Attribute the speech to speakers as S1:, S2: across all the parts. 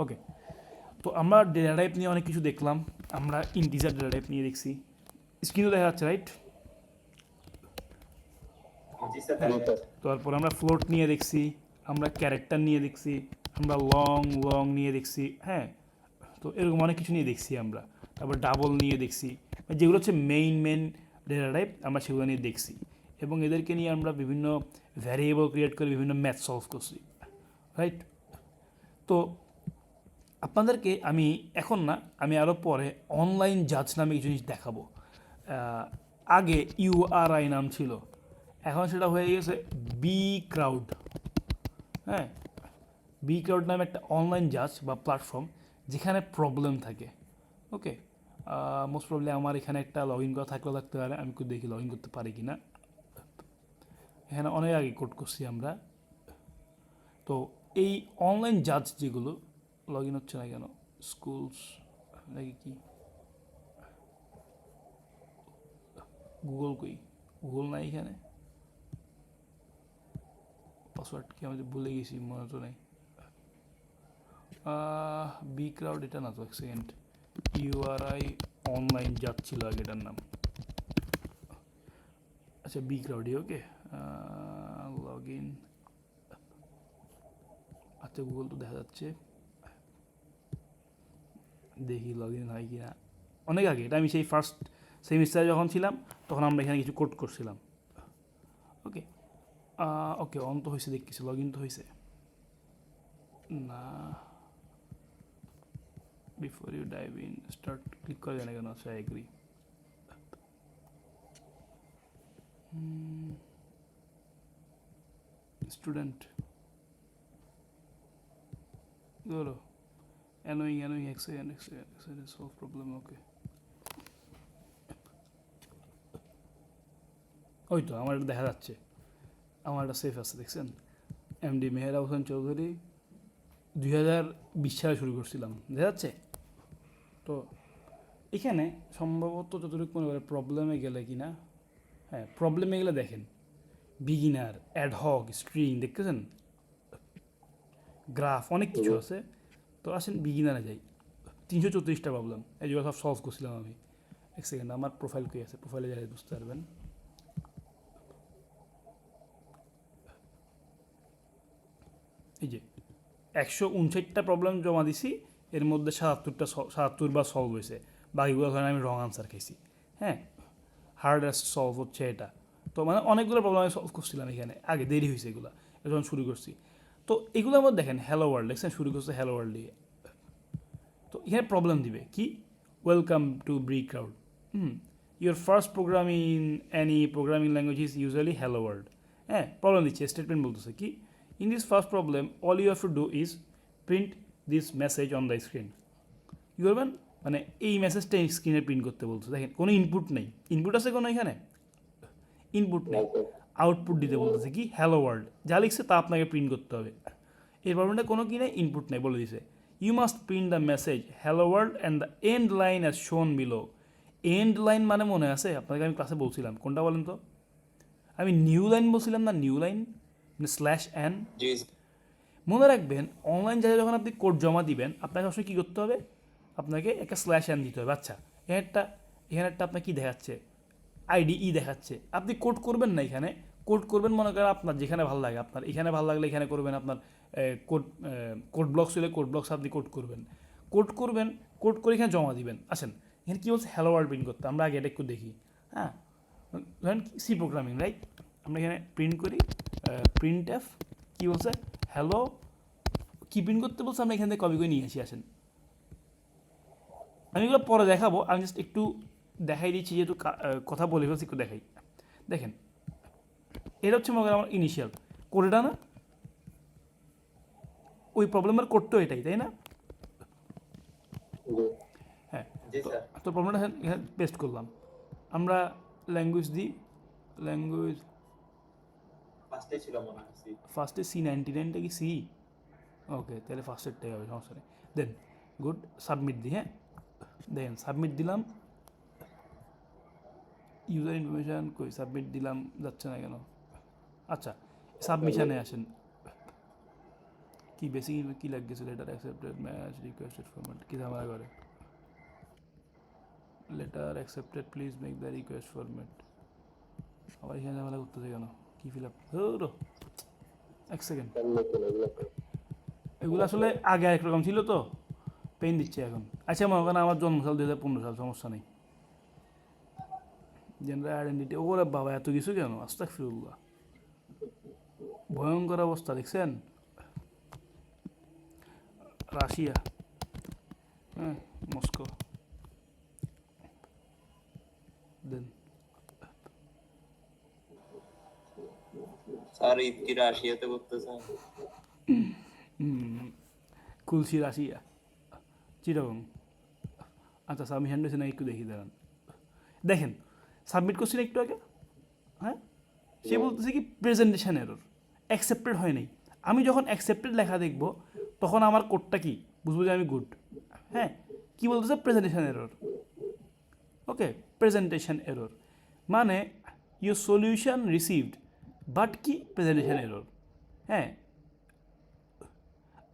S1: ওকে, তো আমরা data type নিয়ে অনেক কিছু দেখলাম। আমরা ইন্টিজার ডেটা টাইপ নিয়ে দেখছি, স্ক্রিনও দেখা যাচ্ছে রাইট।
S2: জি স্যার
S1: হ্যাঁ, তারপর আমরা ফ্লোট নিয়ে দেখছি, আমরা ক্যারেক্টার নিয়ে দেখছি, আমরা লং লং নিয়ে দেখছি। হ্যাঁ, তো এরকম অনেক কিছু নিয়ে দেখছি আমরা। তারপর ডাবল নিয়ে দেখছি, যেগুলো হচ্ছে মেইন ডেটা টাইপ আমরা সেগুলো নিয়ে দেখছি। এবং এদেরকে নিয়ে আমরা বিভিন্ন ভ্যারিয়েবল ক্রিয়েট করে বিভিন্ন ম্যাথ সলভ করছি, রাইট। তো আপনাদেরকে আমি এখন না, আমি আরও পরে অনলাইন জাজ নামে কিছু জিনিস দেখাবো। আগে ইউআরআই নাম ছিল, এখন সেটা হয়ে গেছে বি ক্রাউড। হ্যাঁ, বি ক্রাউড নামে একটা অনলাইন জাজ বা প্ল্যাটফর্ম যেখানে প্রবলেম থাকে। ওকে, মোস্ট প্রবলি আমার এখানে একটা লগ ইন করা থাকলেও থাকতে পারে, আমি একটু দেখি লগ ইন করতে পারি কি না। এখানে অনেক আগে কোড করছি আমরা। তো এই অনলাইন জাজ যেগুলো, লগ ইন হচ্ছে না কেন, স্কুলস নাকি কি, গুগল কই, গুগল নাই এখানে, পাসওয়ার্ড কি আমি ভুলে গেছি, মনে তো নেই। বি ক্রাউড এটা না তো, এক সেকেন্ড, ইউআরআই অনলাইন যাচ্ছিল আগে এটার নাম। আচ্ছা, বি ক্রাউডই, ওকে, লগ ইন। আচ্ছা, গুগল তো দেখা যাচ্ছে, দেখি লগ ইন হয় কি না। অনেক আগে এটা, আমি সেই ফার্স্ট সেমিস্টারে যখন ছিলাম তখন আমরা এখানে কিছু কোড করছিলাম। ওকে, ওকে, অন তো হয়েছে দেখতেছি, লগ ইন তো হয়েছে না। Before you dive in start click করে যায় না কেন? আচ্ছা, এগ্রি। স্টুডেন্ট বলো, অ্যানোয়িং এক সেকেন্ড সলভ প্রবলেম। ওকে, ওই তো আমার এটা দেখা যাচ্ছে, আমার এটা সেফ আছে, দেখছেন। এমডি মেহেরা হোসেন চৌধুরী, 2020 সালে শুরু করছিলাম, দেখা যাচ্ছে। তো এখানে সম্ভবত যতটুকু মনে করে প্রবলেমে গেলে কি না, হ্যাঁ প্রবলেমে গেলে দেখেন, বিগিনার, অ্যাডহক, স্ট্রিং দেখতেছেন, গ্রাফ, অনেক কিছু আছে। তো আসেন বিগিনারে যাই, 334টা প্রবলেম এই যেগুলো সব সলভ করছিলাম আমি। এক সেকেন্ড, আমার প্রোফাইল কই আছে, প্রোফাইলে যাই বুঝতে পারবেন। এই যে 159টা প্রবলেম জমা দিছি, এর মধ্যে 77 বার সলভ হয়েছে, বাকিগুলো ধরেন আমি রং আনসার খাইছি। হ্যাঁ, হার্ডেস্ট সলভ হচ্ছে এটা। তো মানে অনেকগুলো প্রবলেম আমি সলভ করছিলাম এখানে, আগে দেরি হয়েছে এগুলো যখন শুরু করছি। তো এগুলোর মধ্যে দেখেন হ্যালো ওয়ার্ল্ড দেখছেন, শুরু করছে হ্যালো ওয়ার্ল্ড দিয়ে। তো এখানে প্রবলেম দিবে কি, welcome to beecrowd, your first program in any programming language is usually hello world. হ্যাঁ, প্রবলেম দিচ্ছে, স্টেটমেন্ট বলতেছে কি, in this first problem all you have to do is print this message on the screen. কী করবেন, মানে এই মেসেজটা স্ক্রিনে প্রিন্ট করতে বলছে। দেখেন কোনো ইনপুট নেই, ইনপুট আছে কোনো এখানে, ইনপুট নেই, আউটপুট দিতে বলতেছে কি হ্যালো ওয়ার্ল্ড, যা লিখছে তা আপনাকে প্রিন্ট করতে হবে। এই প্রবলেমটা কোনো কি নেই, ইনপুট নেই, বলে দিছে you must print the message hello world and the end line as shown below. End line মানে মনে আছে আপনাকে আমি ক্লাসে বলছিলাম, কোনটা বলেন তো? আমি নিউ লাইন বলছিলাম না, নিউ লাইন মানে স্ল্যাশ এন।
S2: জি
S1: মনে রাখবেন, অনলাইন যাতে যখন আপনি কোড জমা দিবেন আপনাকে সবসময় কী করতে হবে, আপনাকে একটা স্ল্যাশ এন দিতে হবে। আচ্ছা, এখানে একটা আপনার কী দেখাচ্ছে, আইডিই দেখাচ্ছে। আপনি কোড করবেন না এখানে, কোড করবেন মনে করেন আপনার যেখানে ভালো লাগে, আপনার এখানে ভালো লাগলে এখানে করবেন, আপনার কোড কোড ব্লকস হলে কোড ব্লকস আপনি কোড করবেন, কোড করে এখানে জমা দিবেন। আসেন, এখানে কী বলছে, হ্যালো ওয়ার্ল্ড প্রিন্ট করতে, আমরা আগে এটা একটু দেখি। হ্যাঁ, ধরেন সি প্রোগ্রামিং রাইট, আমরা এখানে প্রিন্ট করি, প্রিন্ট এফ, কী বলছে, হ্যালো, কী প্রিন্ট করতে বলছে, আমরা এখান থেকে কপি করে নিয়ে আসি। আসেন, আমি এগুলো পরে দেখাবো, আমি জাস্ট একটু দেখাই দিচ্ছি, যেহেতু কথা বলে ফেলছি একটু দেখাই। দেখেন, এটা হচ্ছে মনে করেন আমার ইনিশিয়াল কোড, এটা না, ওই প্রবলেমের কোডটা এটাই, তাই না? হ্যাঁ,
S2: জি
S1: তো
S2: স্যার
S1: তো প্রবলেমটা এখানে পেস্ট করলাম। আমরা ল্যাঙ্গুয়েজ দিই, ল্যাঙ্গুয়েজ
S2: ফার্স্টে ছিল মনে হয় সি।
S1: ফার্স্টে C99টা কি সি? ওকে, তাহলে ফার্স্টেরটাই হবে, সমস্যা নেই। দেন গুড, সাবমিট দিই। হ্যাঁ, দেখেন সাবমিট দিলাম, ইউজার ইনফরমেশান কই, সাবমিট দিলাম, যাচ্ছে না কেন? আচ্ছা, সাবমিশানে আসেন, কি বেসিক কি লাগছে letter accepted match requested format কি ঝামেলা করে letter accepted please make the request format আবার এখানে ঝামেলা করতেছে কেন কি ফিল আপ এক সেকেন্ড এগুলো আসলে আগে আরেক রকম ছিল তো পেন দিচ্ছে এখন আচ্ছা মনে করেন আমার জন্মসাল 2015 সাল সমস্যা নেই জেন্ডার আইডেন্টিটি ওরে বাবা এত কিছু কেন আস্তাগফিরুল্লাহ ভয়ঙ্কর অবস্থা দেখছেন রাশিয়া হ্যাঁ মস্কো দেন
S2: স্যার ঈদ কি রাশিয়াতে করতেছেন?
S1: কুলসি রাশিয়া চিরকম আচ্ছা সাবমিশন হয়েছে না একটু দেখি দাঁড়ান দেখেন সাবমিট করছি না একটু আগে হ্যাঁ সে বলতেছে কি প্রেজেন্টেশন এরর অ্যাকসেপ্টেড হয় নাই আমি যখন অ্যাকসেপ্টেড লেখা দেখব তখন আমার কোডটা কি বুঝবো যে আমি গুড হ্যাঁ কী বলতেছে প্রেজেন্টেশন এরর ওকে প্রেজেন্টেশন এরর মানে ইউর সলিউশন রিসিভড বাট কি প্রেজেন্টেশন এরর হ্যাঁ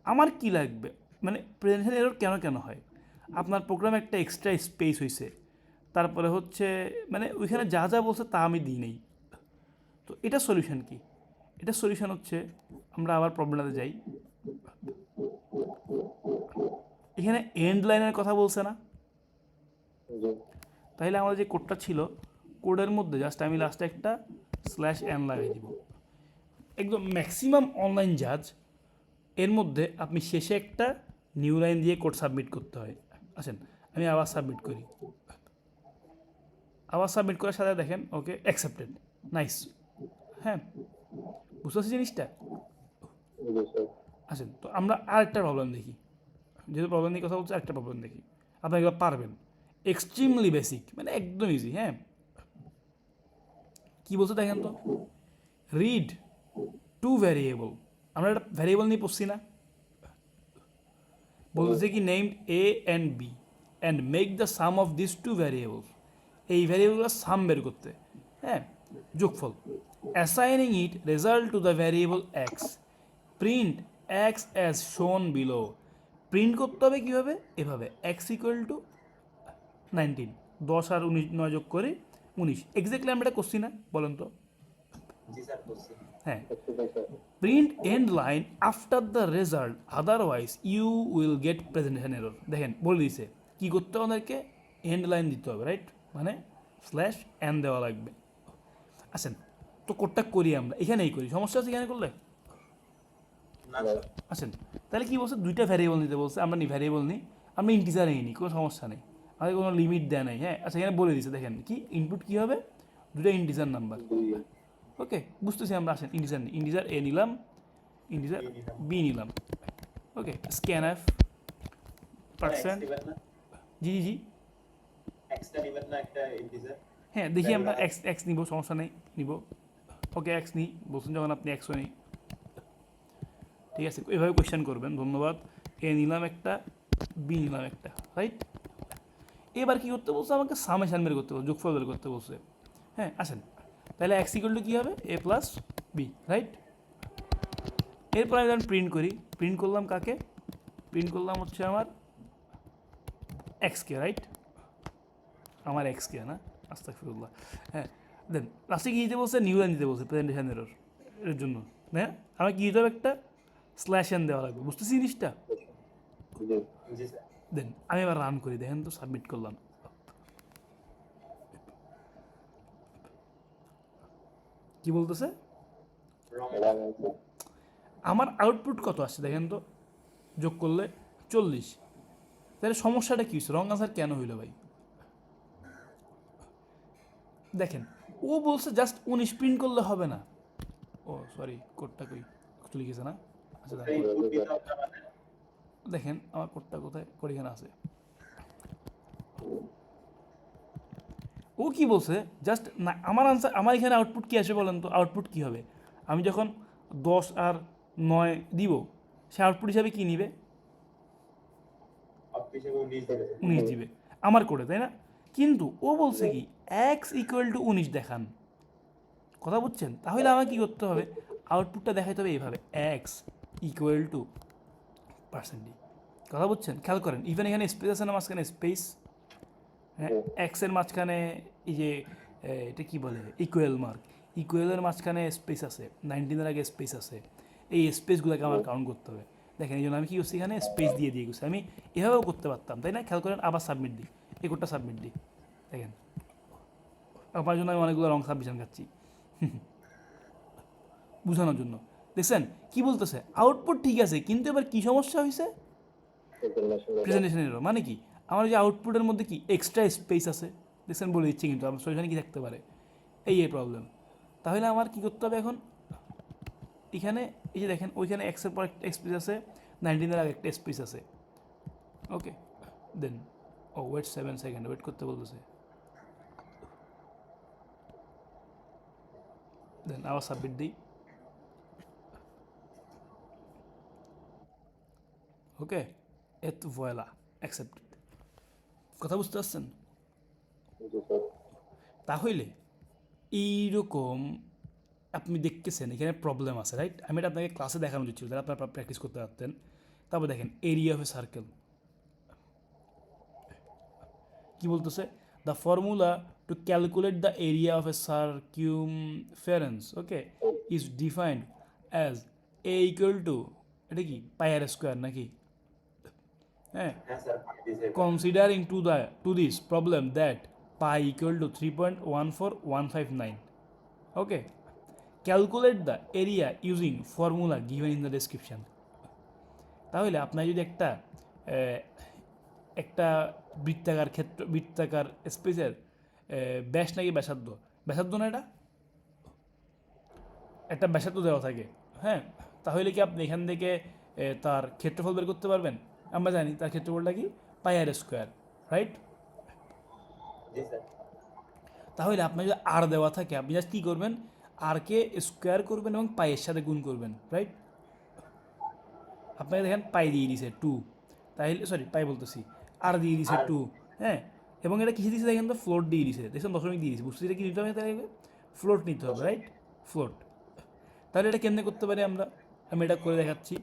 S1: আমার কি লাগবে মানে প্রেজেন্টেশন এরর কেন কেন হয় আপনার প্রোগ্রামে একটা এক্সট্রা স্পেস হয়েছে তারপরে হচ্ছে মানে ওইখানে যা যা বলছে তা আমি দিই নেই তো এটা সলিউশন কি এটা সলিউশন হচ্ছে আমরা আবার প্রবলেমটাতে যাই এখানে এন্ড লাইনের কথা বলছে না তাহলে আমাদের যে কোডটা ছিল কোডের মধ্যে জাস্ট আমি লাস্টে একটা /n লাগাই দিব একদম ম্যাক্সিমাম অনলাইন জাজ এর মধ্যে আপনি শেষে একটা নিউ লাইন দিয়ে কোড সাবমিট করতে হয় আসেন আমি আবার সাবমিট করি আবার সাবমিট করার সাথে দেখেন ওকে অ্যাকসেপ্টেড নাইস হ্যাঁ বুঝতে পারছি জিনিসটা আসেন তো আমরা আরেকটা প্রবলেম দেখি যেহেতু প্রবলেম নিয়ে কথা বলছি আরেকটা প্রবলেম দেখি আপনারা এগুলো পারবেন এক্সট্রিমলি বেসিক মানে একদম ইজি হ্যাঁ কী বলছে দেখেন তো রিড টু ভ্যারিয়েবল আমরা একটা ভ্যারিয়েবল নিয়ে পড়ছি না বলতেছে কি named A and B and make the sum of this two variable এই ভ্যারিয়েবলগুলো সাম বের করতে হ্যাঁ যোগফল assigning it result to the variable X print X as shown below print করতে হবে কীভাবে এভাবে এক্স ইকুয়াল টু 19 10 আর 19 9 যোগ করে 19 এক্স্যাক্টলি আমরা এটা করছি না বলেন তো
S2: জি স্যার করছি।
S1: হ্যাঁ print end line after the result otherwise you will get presentation error দেখেন বলে দিছে কী করতে হবে ওদেরকে এন্ড লাইন দিতে হবে রাইট মানে /n দেওয়া লাগবে আসেন তো কোডটা করি আমরা এখানেই করি সমস্যা আছে এখানে করলে
S2: না স্যার
S1: আসেন তাহলে কী বলছে দুইটা ভ্যারিয়েবল নিতে বলছে আমরা ভ্যারিয়েবল নিই আমরা ইন্টিজার নিই কোনো সমস্যা নেই আমাদের কোনো লিমিট দেয় নাই হ্যাঁ আচ্ছা এখানে বলে দিচ্ছে দেখেন কি ইনপুট কী হবে দুটো ইন্টিজার নাম্বার ওকে বুঝতেছি আমরা আসেন ইন্টিজার নিই ইন্টিজার এ নিলাম ইন্টিজার বি নিলাম ওকে স্ক্যান এফ পার্সেন্ট জি জি জি
S2: এক্সটা নিবেন না একটা ইন্টিজার?
S1: হ্যাঁ দেখি আমরা এক্স নিব সমস্যা নেই নিব ওকে এক্স নিই বলছেন যখন আপনি এক্সও নিই ঠিক আছে এভাবে কোয়েশ্চেন করবেন ধন্যবাদ এ নিলাম একটা বি নিলাম একটা রাইট এবার কী করতে বলছে আমাকে সামেশান বের করতে বলছে যোগফল বের করতে বলছে হ্যাঁ আসেন তাহলে এক্স ইকুয়াল টু কী হবে এ প্লাস বি রাইট এরপর আমি যখন প্রিন্ট করি প্রিন্ট করলাম কাকে প্রিন্ট করলাম হচ্ছে আমার এক্সকে রাইট আমার এক্সকে না আস্তাগফিরুল্লাহ হ্যাঁ দেন লাস্টে কী দিতে বলছে নিউ লাইন দিতে বলছে প্রেজেন্টেশন এরর এর জন্য হ্যাঁ আমার কী দিতে হবে একটা /n দেওয়া লাগবে বুঝতেছি জিনিসটা
S2: জি স্যার।
S1: দেন আমি এবার রান করি দেখেন তো সাবমিট করলাম কি বলতেছে
S2: রং
S1: আমার আউটপুট কত আসছে দেখেন তো যোগ করলে 40 তাহলে সমস্যাটা কী হচ্ছে রং আনসার কেন হইলো ভাই দেখেন ও বলছে জাস্ট 19 প্রিন্ট করলে হবে না ও সরি কোডটা কই একটু লিখেছে না আচ্ছা দাঁড়ান।
S2: ইনপুট দিতে হবে মানে
S1: দেখেন আমার কোডটা কোথায় কোড এখানে আছে ও কি বলছে জাস্ট না আমার আনসার আমার এখানে আউটপুট কী আসবে বলেন তো আউটপুট কী হবে আমি যখন 10 আর 9 দিব সে আউটপুট হিসাবে কী নিবে
S2: আপনি হিসেবে 19 দিবেন।
S1: 19 দিবে আমার কোডে তাই না কিন্তু ও বলছে কি এক্স ইকুয়াল টু 19 দেখান কথা বুঝছেন তাহলে আমাকে কী করতে হবে আউটপুটটা দেখাইতে হবে এইভাবে x equal to percent D. কথা বুঝছেন? খেয়াল করেন, ইভেন এখানে স্পেস আছে না মাঝখানে, স্পেস, হ্যাঁ, এক্সের মাঝখানে এই যে এটা কি বলে ইকুয়াল মার্ক, ইকুয়ালের মাঝখানে স্পেস আছে, 19 আগে স্পেস আছে, এই স্পেসগুলোকে আমার কাউন্ট করতে হবে। দেখেন এই জন্য আমি কি করছি, এখানে স্পেস দিয়ে গেছি। আমি এভাবেও করতে পারতাম, তাই না? খেয়াল করেন, আবার সাবমিট দিই, এই কোডটা সাবমিট দিই, দেখেন আপনার জন্য আমি অনেকগুলো রং সাবমিশন খাচ্ছি বোঝানোর জন্য। দেখছেন কি বলতেছে, আউটপুট ঠিক আছে, কিন্তু এবার কি সমস্যা হয়েছে, প্রেজেন্টেশন এরর। মানে কি, আমার যে আউটপুটের মধ্যে কি এক্সট্রা স্পেস আছে, দেখছেন বলে দিচ্ছি, কিন্তু আমার সলিউশনে কি থাকতে পারে, এই প্রবলেম। তাহলে আমার কি করতে হবে এখন, এখানে এই যে দেখেন ওইখানে এক্সের পর একটা স্পেস আছে, 19 আগে একটা স্পেস আছে। ওকে, দেন ওয়েট 7 সেকেন্ড ওয়েট করতে বলতেছে, দেন আবার সাবমিট দিই। ওকে, এত ভয়লা অ্যাকসেপ্টেড। কথা বুঝতে পারছেন? তাহলে এইরকম আপনি দেখতেছেন এখানে প্রবলেম আছে, রাইট? আমি এটা আপনাকে ক্লাসে দেখানো দিচ্ছি, যারা আপনারা প্র্যাকটিস করতে পারতেন। তারপর দেখেন এরিয়া অফ এ সার্কেল কি বলতেছে, the formula to calculate the area of a circumference, okay, is defined as A equal to, এটা কি পাই আর স্কোয়ার নাকি? হ্যাঁ,
S2: হ্যাঁ স্যার দিছে।
S1: considering to this problem that pi equal to 3.14159. Okay, calculate the area using formula given in the description. তাহলে আপনার যদি একটা বৃত্তাকার ক্ষেত্র, বৃত্তাকার স্পেসের ব্যাস নাকি ব্যাসার্ধ, ব্যাসার্ধ না এটা, একটা ব্যাসার্ধ দেওয়া থাকে, হ্যাঁ, তাহলে কি আপনি এখান থেকে তার ক্ষেত্রফল বের করতে পারবেন? আমরা জানি তার ক্ষেত্রফলটা কি পাই আর স্কোয়ার, রাইট?
S2: জি স্যার।
S1: তাহলে আপনার যদি আর দেওয়া থাকে, আপনি জাস্ট কী করবেন, আরকে স্কোয়ার করবেন এবং পাইয়ের সাথে গুণ করবেন, রাইট? আপনাকে দেখেন পাই দিয়ে দিছে 2, তাহলে সরি পাই বলতেছি, আর দিয়ে দিছে 2, হ্যাঁ, এবং এটা কিসে দিয়েছে দেখেন তো, ফ্লোট দিয়ে দিছে, দেখছেন দশমিক দিয়ে দিছে, বুঝতে এটা কি নিতে হবে, তাহলে ফ্লোট নিতে হবে, রাইট? ফ্লোট। তাহলে এটা কেমনে করতে পারি আমরা, আমি এটা করে দেখাচ্ছি।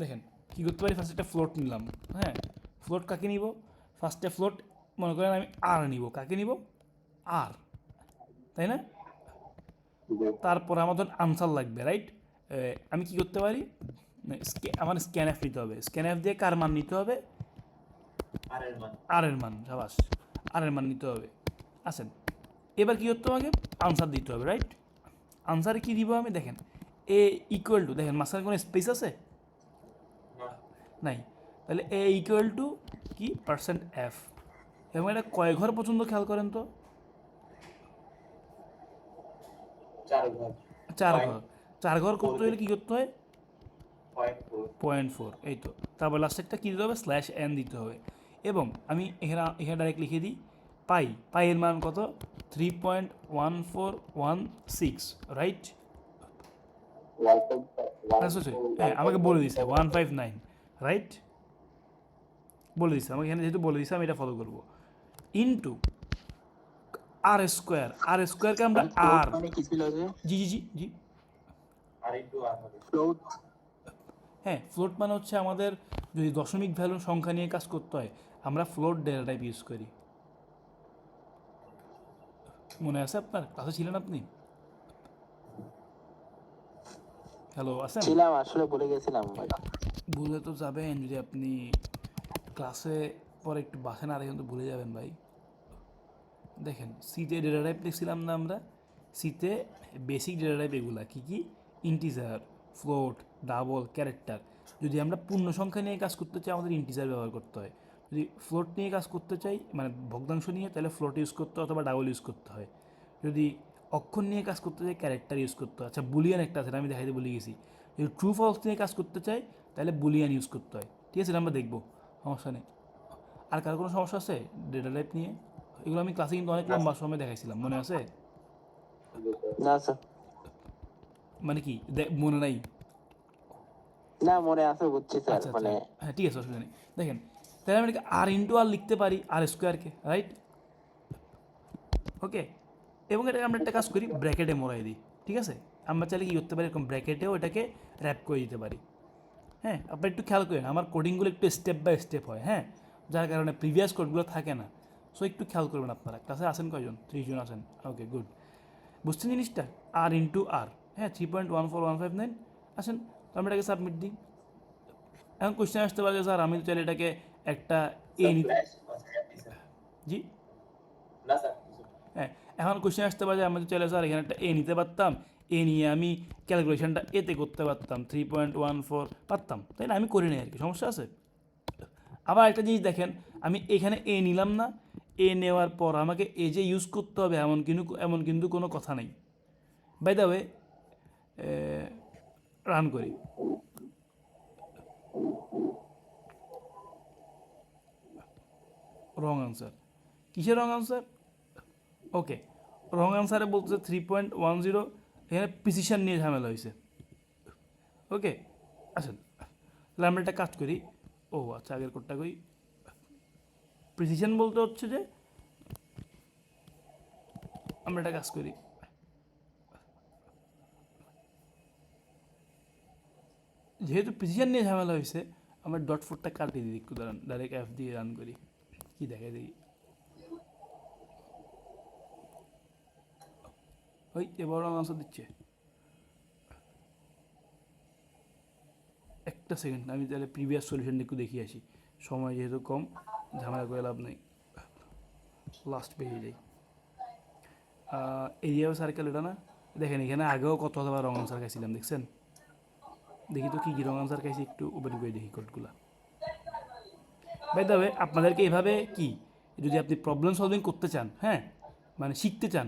S1: দেখেন কী করতে পারি, ফার্স্ট একটা ফ্লোট নিলাম, হ্যাঁ, ফ্লোট কাকে নিব, ফার্স্টে ফ্লোট মনে করেন আমি আর নিব, কাকে নিব, আর, তাই না? তারপর আমাদের আনসার লাগবে, রাইট? আমি কি করতে পারি, আমার স্ক্যান অ্যাপ নিতে হবে, স্ক্যান অ্যাপ দিয়ে কার মান নিতে হবে,
S2: আর এর মান।
S1: আর এর মান, সাবাস, আর এর মান নিতে হবে। আসেন, এবার কী করতে হবে, আনসার দিতে হবে, রাইট? আনসারে কী দিব আমি, দেখেন এ ইকুয়াল টু, দেখেন মাঝখানে কোনো স্পেস আছে
S2: না।
S1: নাই, তাহলে এ ইকুয়াল টু কি পার্সেন্ট এফ, এবং এটা কয় ঘর পর্যন্ত খেয়াল করেন তো,
S2: 4 ঘর।
S1: 4 ঘর। 4 ঘর করতে হলে কী করতে হয়,
S2: 0.4
S1: 0.4, এই তো। তারপর লাস্টেরটা কী দিতে হবে, স্ল্যাশ এন দিতে হবে। এবং আমি এখানে ডাইরেক্ট লিখে দিই পাইয়ের মান কত, 3.1416, রাইট? হ্যাঁ, আমাকে বলে দিছে 159, রাইট? বলে দিছে আমাকে, এখানে যেহেতু বলে দিছে আমি এটা ফলো করবো, ইন্টু আর স্কোয়ার, আর স্কোয়ারকে আমরা আর,
S3: মানে কি ছিল যে
S1: জি জি জি জি,
S2: আর ইনটু আর হবে।
S3: ফ্লোট?
S1: হ্যাঁ, ফ্লোট মানে হচ্ছে আমাদের যদি দশমিক ভ্যালু সংখ্যা নিয়ে কাজ করতে হয়, আমরা ফ্লোট ডেটা টাইপ ইউজ করি। মনে আছে আপনার, ক্লাসে ছিলেন আপনি? হ্যালো, আছেন?
S3: ছিলাম, আসলে ভুলে গেছিলাম ভাই।
S1: ভুলে তো যাবেন, যদি আপনি ক্লাসে পরে একটু বাসে না দেখেন তো ভুলে যাবেন ভাই। দেখেন সিতে ডেটা টাইপ লিখছিলাম না আমরা, সিতে বেসিক ডেটা টাইপ এগুলা কী কী, ইন্টিজার, ফ্লোট, ডাবল, ক্যারেক্টার। যদি আমরা পূর্ণ সংখ্যা নিয়ে কাজ করতে চাই আমাদের ইন্টিজার ব্যবহার করতে হয়, যদি ফ্লোট নিয়ে কাজ করতে চাই মানে ভগ্নাংশ নিয়ে, তাহলে ফ্লোট ইউজ করতে হয় অথবা ডাবল ইউজ করতে হয়। যদি অক্ষর নিয়ে কাজ করতে চাই ক্যারেক্টার ইউজ করতে হয়। আচ্ছা, বুলিয়ান একটা আছে, আমি দেখাইতে ভুলে গেছি। যদি ট্রু ফলস নিয়ে কাজ করতে চাই তাহলে বুলিয়ান ইউজ করতে হয়। ঠিক আছে, এটা আমরা দেখবো, সমস্যা নেই। আর কারো কোনো সমস্যা আছে ডেটা টাইপ নিয়ে? এগুলো আমি ক্লাসে কিন্তু অনেক লম্বা সময় দেখাইছিলাম, মনে আছে?
S3: না স্যার,
S1: মানে কি মনে নাই?
S3: না মনে আছে, বুঝছি স্যার।
S1: আচ্ছা আচ্ছা,
S3: মানে
S1: হ্যাঁ ঠিক আছে, অসুবিধা নেই। দেখেন তাহলে আমি আর ইন্টু আর লিখতে পারি, আর স্কোয়ারকে, রাইট? ওকে, এবং এটাকে আমরা একটা কাজ করি, ব্র্যাকেটে মোড়াই দিই, ঠিক আছে? আমরা চাইলে কী করতে পারি, এরকম ব্র্যাকেটেও এটাকে র্যাপ করে দিতে পারি, হ্যাঁ, আপনি একটু খেয়াল করেন আমার কোডিংগুলো একটু স্টেপ বাই স্টেপ হয়, হ্যাঁ, যার কারণে প্রিভিয়াস কোডগুলো থাকে না। সো একটু খেয়াল করবেন আপনারা। ক্লাসে আসেন কয়জন? 30 জন আছেন। ওকে, গুড। বুঝছেন জিনিসটা? আর ইন্টু আর, হ্যাঁ, 3.14159 আসেন, তো আমি এটাকে সাবমিট দিই। এখন কোশ্চেন আসতে পারে যে স্যার আমি তো চাইলে এটাকে একটা এ নিতে, জি
S2: না স্যার কিছু না।
S1: হ্যাঁ, এখন কোশ্চেন আসতে পারে যে আমি তো চাইলে স্যার এখানে একটা এ নিতে পারতাম, এ নিয়ে আমি ক্যালকুলেশনটা এতে করতে পারতাম, 3.14 পারতাম, তাই না? আমি করি নাই আর কি, সমস্যা আছে? আবার একটা জিনিস দেখেন, আমি এখানে এ নিলাম না, এ নেওয়ার পর আমাকে এ যে ইউজ করতে হবে এমন কিন্তু কোনো কথা নেই। বাই দ্য ওয়ে, রান করি। Wrong answer. কিসের রং আনসার? ওকে, রং আনসারে বলতেছে 3.10, এখানে প্রিসিশন নিয়ে ঝামেলা হয়েছে। ওকে, আসেন তাহলে আমরা একটা কাজ করি। ও আচ্ছা, আগের কোডটা করি। প্রিসিশন বলতে হচ্ছে যে আমরা একটা কাজ করি, যেহেতু প্রিসিশন নিয়ে ঝামেলা হয়েছে আমরা ডট ফোরটা কাটিয়ে দিই একটু, দাঁড়ান, ডাইরেক্ট এফ দিয়ে রান করি, কি দেখা দিই। ওই এবার আনসার দিচ্ছে। একটা সেকেন্ড, আমি তাহলে প্রিভিয়াস সলিউশনটা একটু দেখিয়ে আসি, সময় যেহেতু কম, ঝামেলা করে লাভ নেই। লাস্ট পেজে যাই। এরিয়া সার্কেল এটা না, দেখেন এখানে আগেও কত অথবা রং আনসার খাইছিলাম, দেখছেন? দেখি তো কী কী রং আনসার খাইছি, একটু ওপেন করে দেখি কোডগুলা। বাই দ্য ওয়ে, আপনাদেরকে এভাবে কি, যদি আপনি প্রবলেম সলভিং করতে চান, হ্যাঁ, মানে শিখতে চান,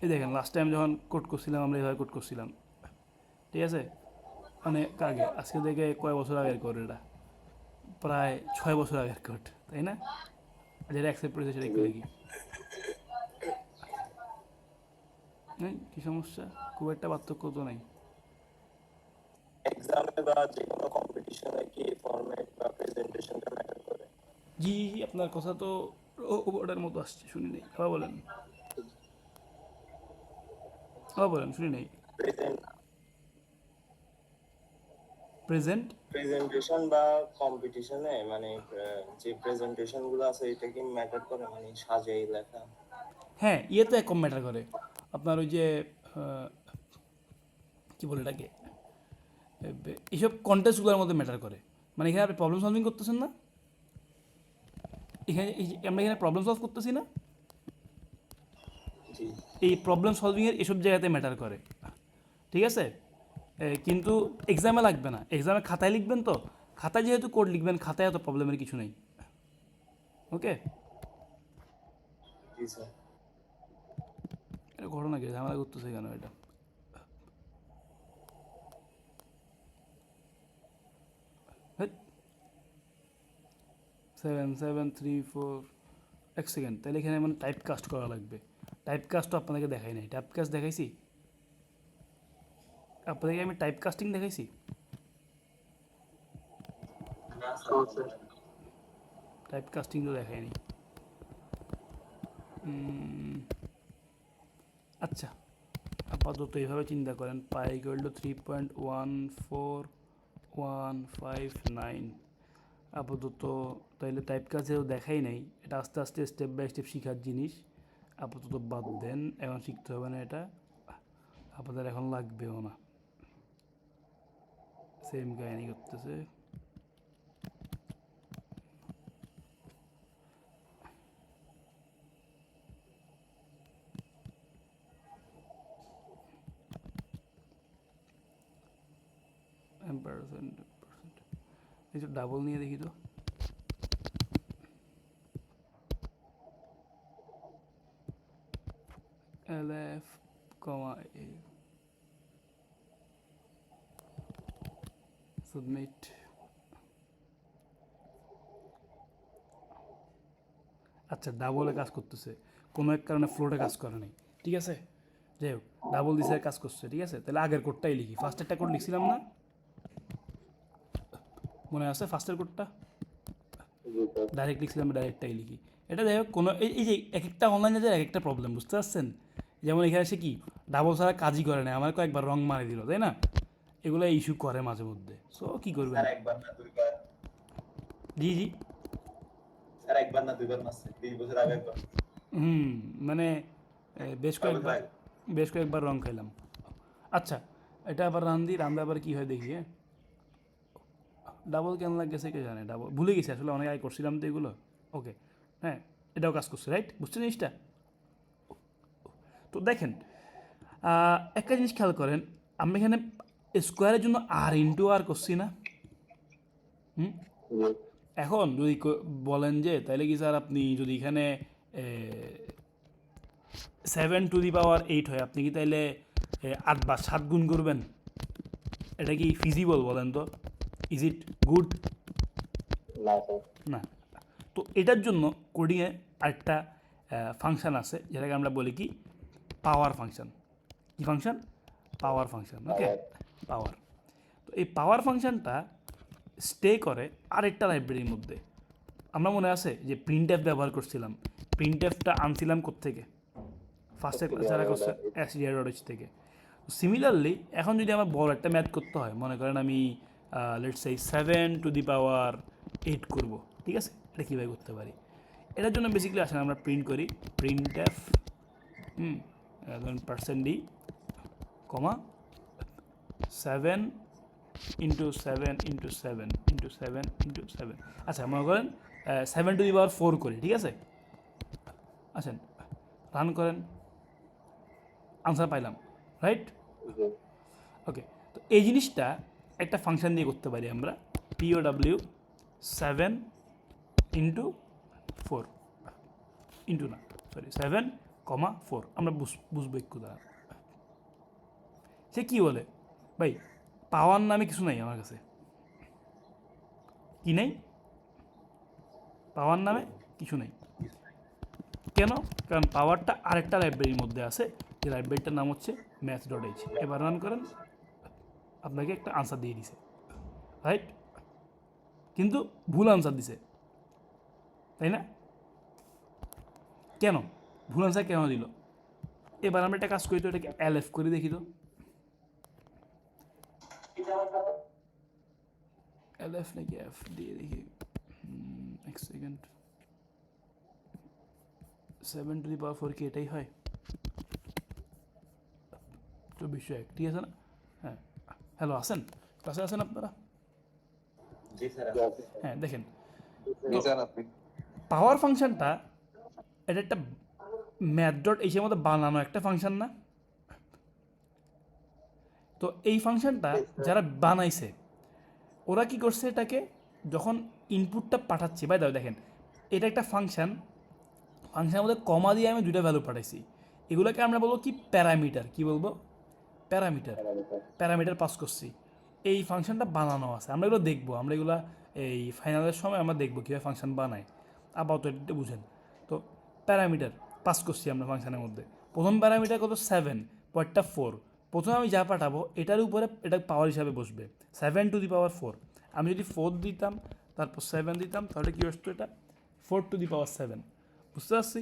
S1: এই দেখেন লাস্ট টাইম যখন কোড করছিলাম আমরা এভাবে কোড করছিলাম, ঠিক আছে? অনেক আগে, আজকে থেকে কয় বছর আগের কোড এটা, প্রায় 6 বছর আগের কোড, তাই না? যেটা অ্যাকসেপ্ট করেছে সেটা একটু দেখি। কী সমস্যা? খুব একটা পার্থক্য তো নাই।
S4: এক্সামে বা যে কোনো কম্পিটিশনে কি ফরম্যাট বা প্রেজেন্টেশনটা ম্যাটার করে?
S1: জি, আপনার কথা তো ওটার মতো আসছে, শুনি নেই, আবার বলেন, আবার বলেন, শুনি নেই। প্রেজেন্ট
S4: প্রেজেন্টেশন বা কম্পিটিশনে মানে যে প্রেজেন্টেশন গুলো আছে এটা কি ম্যাটার করে, মানে সাজাই লেখা?
S1: হ্যাঁ, ইয়ে তো এক কম ম্যাটার করে, আপনার ওই যে কী বলে এটাকে, এইসব কন্টেস্টগুলোর মধ্যে ম্যাটার করে। মানে এখানে আপনি প্রবলেম সলভিং করতেছেন না, এখানে আমরা এখানে প্রবলেম সলভ করতেছি না,
S4: জি
S1: এই প্রবলেম সলভিংয়ের এসব জায়গাতে ম্যাটার করে, ঠিক আছে? কিন্তু এক্সামে লাগবে না, এক্সামে খাতায় লিখবেন, তো খাতায় যেহেতু কোড লিখবেন, খাতায় এত প্রবলেমের কিছু নেই। ওকে,
S4: জি স্যার।
S1: এটা ঘটনা কি, ঝামেলা করতেছে কেন এটা? 7 7 3 4, এক সেকেন্ড, তাহলে এখানে মানে টাইপ কাস্ট করা লাগবে। টাইপ কাস্টও আপনাদেরকে দেখাই নাই, টাইপ কাস্ট দেখাইছি আপনাদেরকে, আমি টাইপ কাস্টিং দেখাইছি।
S2: না স্যার।
S1: টাইপ কাস্টিং তো দেখায়নি। আচ্ছা, আপাতত এইভাবে চিন্তা করেন, পাই ইকুয়াল টু 3.14159, আপাতত তাইলে টাইপ কাজেও দেখাই নাই, এটা আস্তে আস্তে স্টেপ বাই স্টেপ শেখার জিনিস, আপাতত বাদ দেন, এখন শিখতে হবে না এটা, আপনাদের এখন লাগবেও না, সেম কাহিনি করতেছে। এই যে ডাবল নিয়ে দেখি তো, LF, A, submit। আচ্ছা, ডাবলে কাজ করতেছে, কোনো এক কারণে ফ্লোটে কাজ করে নাই, ঠিক আছে? যাই হোক, ডাবল দিছে কাজ করছে, ঠিক আছে? তাহলে আগের কোডটাই লিখি, ফার্স্টেরটা কোড লিখছিলাম না, মনে আছে ফার্স্টের কোডটা? ডাইরেক্ট লিখছিলাম, ডাইরেক্টটাই লিখি। এটা যাই হোক, কোনো এই যে এক একটা অনলাইনে যে এক একটা প্রবলেম, বুঝতে পারছেন? যেমন এখানে সে কি ডাবল ছাড়া কাজই করে না, আমার কয়েকবার রং মারি দিল, তাই না? এগুলো ইস্যু করে মাঝে মধ্যে। সো কী করবেন?
S2: স্যার একবার না দুইবার,
S1: জি জি।
S2: স্যার একবার না দুইবার মারছে, 20 বছর আগে একবার,
S1: হুম, মানে বেশ
S2: 6 বছর
S1: কয়েকবার
S2: আগে।
S1: বেশ কয়েকবার রং খাইলাম। আচ্ছা, এটা আবার রান্ধে আবার কী হয় দেখি। হ্যাঁ, ডাবল কেন লাগেছে কে জানে, ডাবল ভুলে গেছি আসলে, অনেক আগে করছিলাম তো এগুলো। ওকে, হ্যাঁ, এটাও কাজ করছে, রাইট? বুঝছেন জিনিসটা? তো দেখেন, একটা জিনিস খেয়াল করেন, আমরা এখানে স্কোয়ারের জন্য আর ইন্টু আর করছি না? হুম, এখন যদি বলেন যে তাহলে কি স্যার আপনি যদি এখানে 7⁸ হয়, আপনি কি তাইলে 8 বা 7 গুণ করবেন? এটা কি ফিজিবল বলেন তো? Is it good? না। তো এটার জন্য কোডিংয়ে আরেকটা ফাংশন আছে যেটাকে আমরা বলি কি পাওয়ার ফাংশন। কি function? Power function. Okay, power. তো এই পাওয়ার ফাংশনটা স্টে করে আরেকটা লাইব্রেরির মধ্যে। আমরা মনে আছে যে প্রিন্ট এফ ব্যবহার করছিলাম, প্রিন্ট এফটা আনছিলাম কোত্থেকে? ফার্স্টের ক্লাস যারা করছে stdio.h থেকে। সিমিলারলি এখন যদি আমার বড় একটা ম্যাথ করতে হয়, মনে করেন আমি লেটস সে 7⁸ করব, ঠিক আছে? এটা কীভাবে করতে পারি? এটার জন্য বেসিক্যালি আসলে আমরা প্রিন্ট করি প্রিন্ট এফ ধরুন %d, কমা 7 × 7 × 7 × 7 আচ্ছা, মনে করেন 7⁴ করি, ঠিক আছে? আছেন, রান করেন, আনসার পাইলাম, রাইট? ওকে, তো এই জিনিসটা একটা ফাংশন দিয়ে করতে পারি আমরা, POW 7 × 4 ইন্টু না, সরি 7,4 আমরা বুঝবো একটু দ্বারা। সে কী বলে, ভাই পাওয়ার নামে কিছু নাই আমার কাছে। কি নেই? পাওয়ার নামে কিছু নেই। কেন? কারণ পাওয়ারটা আরেকটা লাইব্রেরির মধ্যে আছে, যে লাইব্রেরিটার নাম হচ্ছে maths.h। এবার রান করেন, আপনাকে একটা আনসার দিয়ে দিছে, রাইট? কিন্তু ভুল আনসার দিছে, তাই না? কেন ভুল আনসার কেন দিল? এবার আমরা একটা কাজ করি তো, এটাকে LF করে দেখি তো। LF নাকি F দিয়ে দেখি, এক সেকেন্ড। 7⁴ কি এটাই হয়? 2401, ঠিক আছে না? হ্যাঁ, হ্যালো, আছেন? ক্লাসে আছেন আপনারা?
S2: জি স্যার।
S1: হ্যাঁ, দেখেন, পাওয়ার ফাংশনটা এটা একটা math.h এর মধ্যে বানানো একটা ফাংশন না? তো এই ফাংশনটা যারা বানাইছে ওরা কি করছে, এটাকে যখন ইনপুটটা পাঠাচ্ছি, বাই দাও দেখেন, এটা একটা ফাংশনের মধ্যে কমা দিয়ে আমি দুইটা ভ্যালু পাঠাইছি, এগুলোকে আমরা বলবো কি প্যারামিটার। কি বলবো? প্যারামিটার পাস করছি। এই ফাংশনটা বানানো আছে, আমরা এগুলো দেখবো, আমরা এগুলো এই ফাইনালের সময় আমরা দেখবো কীভাবে ফাংশন বানায়, আপাতত এটা বুঝেন। তো প্যারামিটার পাস করছি আমরা ফাংশনের মধ্যে। প্রথম প্যারামিটার কত? 7, পরেরটা 4। প্রথমে আমি যা পাঠাবো এটার উপরে এটা পাওয়ার হিসাবে বসবে 7⁴। আমি যদি 4 দিতাম, তারপর 7 দিতাম, তাহলে কী আসতো? এটা 4⁴ বুঝতে পারছি?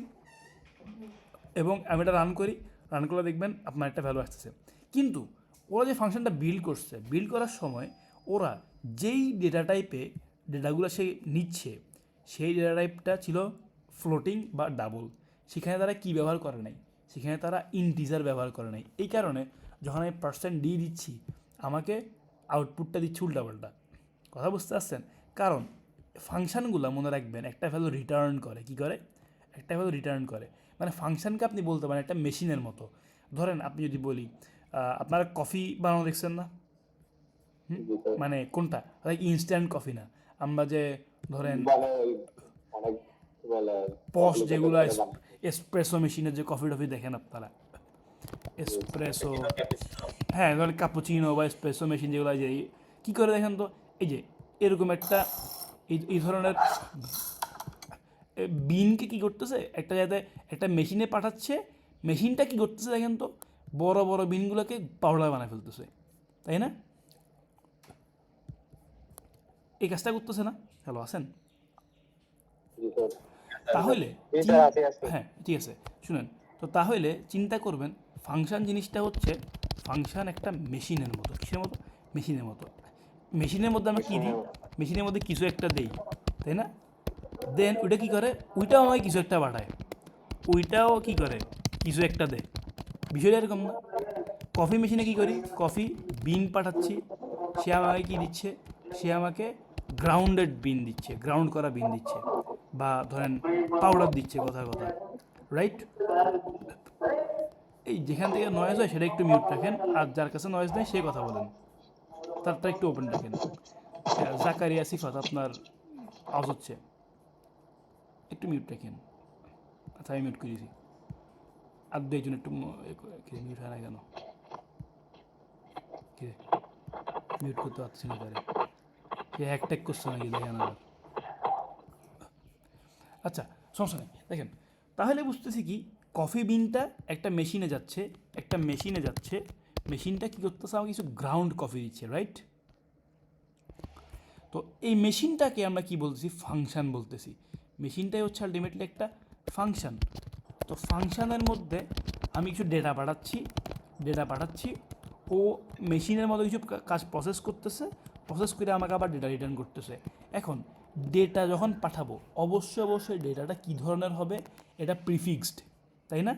S1: এবং আমি এটা রান করি, রান করলে দেখবেন আপনার একটা ভ্যালু আসতেছে। কিন্তু ওরা যে ফাংশনটা বিল্ড করছে, বিল্ড করার সময় ওরা যেই ডেটা টাইপে ডেটাগুলো সে নিচ্ছে, সেই ডেটা টাইপটা ছিল ফ্লোটিং বা ডাবল। সেখানে তারা কি ব্যবহার করে নাই? সেখানে তারা ইন্টিজার ব্যবহার করে নাই। এই কারণে যখন আমি %d দিচ্ছি, আমাকে আউটপুটটা দিচ্ছে উল্টাপাল্টা। কথা বুঝতে পারছেন? কারণ ফাংশানগুলো মনে রাখবেন একটা ভ্যালু রিটার্ন করে। কি করে? একটা ভ্যালু রিটার্ন করে। মানে ফাংশনকে আপনি বলতে পারেন একটা মেশিনের মতো। ধরেন আপনি যদি বলি, আপনারা কফি বানানো দেখছেন না? মানে কোনটা? লাইক ইনস্ট্যান্ট কফি না, আমরা যে ধরেন পশ যেগুলো এসপ্রেসো মেশিনের যে কফি টফি দেখেন আপনারা, এসপ্রেসো, হ্যাঁ, ধরেন কাপুচিনো বা এসপ্রেসো মেশিন যেগুলো, যে কী করে দেখেন তো, এই যে এরকম একটা এই ধরনের বিনকে কী করতেছে, একটা যাতে একটা মেশিনে পাঠাচ্ছে, মেশিনটা কী করতেছে দেখেন তো, বড় বড় বিনগুলোকে পাউডার বানায় ফেলতেছে, তাই না? এই কাজটা করতেছে না? হ্যালো, আছেন? তাহলে হ্যাঁ, ঠিক আছে, শুনেন তো। তাহলে চিন্তা করবেন, ফাংশন জিনিসটা হচ্ছে, ফাংশন একটা মেশিনের মতো। কিসের মতো? মেশিনের মতো। মেশিনের মধ্যে আমরা কী দিই? মেশিনের মধ্যে কিছু একটা দেই, তাই না? দেন ওইটা কী করে? ওইটাও আমাকে কিছু একটা পাঠায়, ওইটাও কী করে? কিছু একটা দেয়। বিষয়টা এরকম না? কফি মেশিনে কী করি? কফি বিন পাঠাচ্ছি, সে আমাকে কী দিচ্ছে? সে আমাকে গ্রাউন্ডেড বিন দিচ্ছে, গ্রাউন্ড করা বিন দিচ্ছে, বা ধরেন পাউডার দিচ্ছে, কথার কথা, রাইট? এই যেখান থেকে নয়েজ হয় সেটা একটু মিউট রাখেন, আর যার কাছে নয়েজ নেই সে কথা বলেন, তারটা একটু ওপেন রাখেন। জাকারিয়া সিফাত, আপনার আওয়াজ হচ্ছে, একটু মিউট রাখেন। আচ্ছা আমি মিউট করেছি, আর দু একজন একটু মিউট হয় না কেন? মিউট করতে পারছি না তারে, সে হ্যাকট্যাক করছে নাকি দেখেন আবার। আচ্ছা সমস্যা নেই, দেখেন তাহলে বুঝতেছি কি, কফি বিনটা একটা মেশিনে যাচ্ছে, একটা মেশিনে যাচ্ছে, মেশিনটা কী করতেছে? আমাকে কিছু গ্রাউন্ড কফি দিচ্ছে, রাইট? তো এই মেশিনটাকে আমরা কি বলতেছি? ফাংশন বলতেছি। মেশিনটাই হচ্ছে আলটিমেটলি একটা ফাংশন। তো ফাংশনের মধ্যে আমি কিছু ডেটা পাঠাচ্ছি, ও মেশিনের মতো কিছু কাজ প্রসেস করতেছে, প্রসেস করে আমাকে আবার ডেটা রিটার্ন করতেছে। এখন ডেটা যখন পাঠাবো, অবশ্যই ডেটাটা কী ধরনের হবে? এটা প্রিফিক্সড, তাই না?